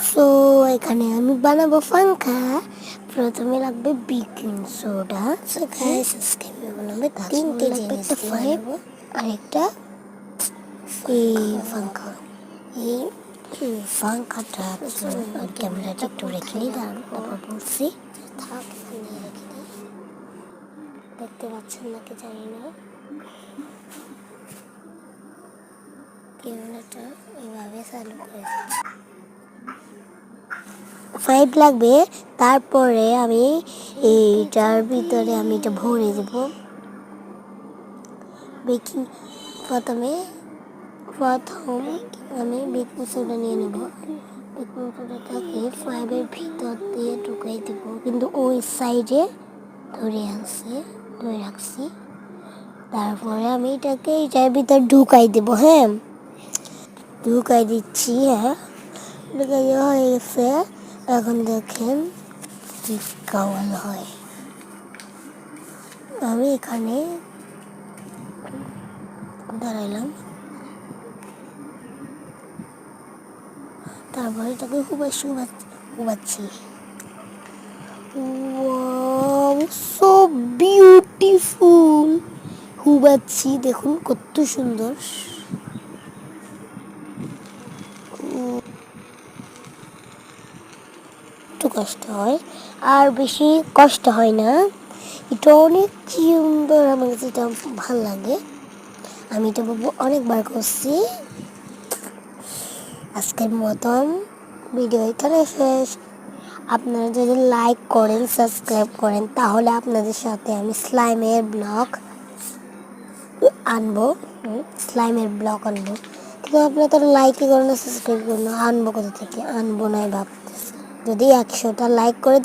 So এখানে আমি বানাবো ফাঙ্কা। প্রথমে লাগবে বেকিং সোডা। সো গাইস আজকে আমি বানাবো তিনটে জিনিস, একটা ফাইভ আর একটা এই ফাঙ্কা। এই ফাঙ্কাটা আর ক্যামেরাটা একটু রেখে নিই, তারপর বলছি। থাক এখানে রেখে দিই, দেখতে পাচ্ছেন নাকি জানি না। ক্যামেরাটা এভাবে চালু করে দিচ্ছি। ফাইভ লাগবে, তারপরে আমি এইটার ভিতরে আমি এটা ভরে দেব বেকিং। প্রথম আমি বেকিং সোডা নিয়ে নেব। বেকিং সোডাটাকে ফাইভের ভিতর দিয়ে ঢুকাই দেব, কিন্তু ওই সাইডে ধরে রাখছি। তারপরে আমি এটাকে এইটার ভিতর ঢুকাই দেব। হ্যাঁ, ঢুকাই দিচ্ছি। হ্যাঁ, ঢুকাই দেওয়া হয়ে গেছে। এখন দেখেন কি কাওয়াল হয়। আমি এখানে দাঁড়াইলাম, তারপরে এটাকে হুবাচ্ছি। সো বিউটিফুল হুবাচ্ছি, দেখুন কত সুন্দর। একটু কষ্ট হয়, আর বেশি কষ্ট হয় না। এটা অনেক সুন্দর, আমার কাছে এটা ভালো লাগে। আমি এটা অনেকবার করছি। আজকের মতন ভিডিও এখানে শেষ। আপনারা যদি লাইক করেন, সাবস্ক্রাইব করেন, তাহলে আপনাদের সাথে আমি স্লাইমের ব্লগ আনবো। কিন্তু আপনারা তো লাইকই করেন না, সাবস্ক্রাইব করেন না, আনবো কোথা থেকে? আনবো না ভাবতেছি। যদি 100টা লাইক করে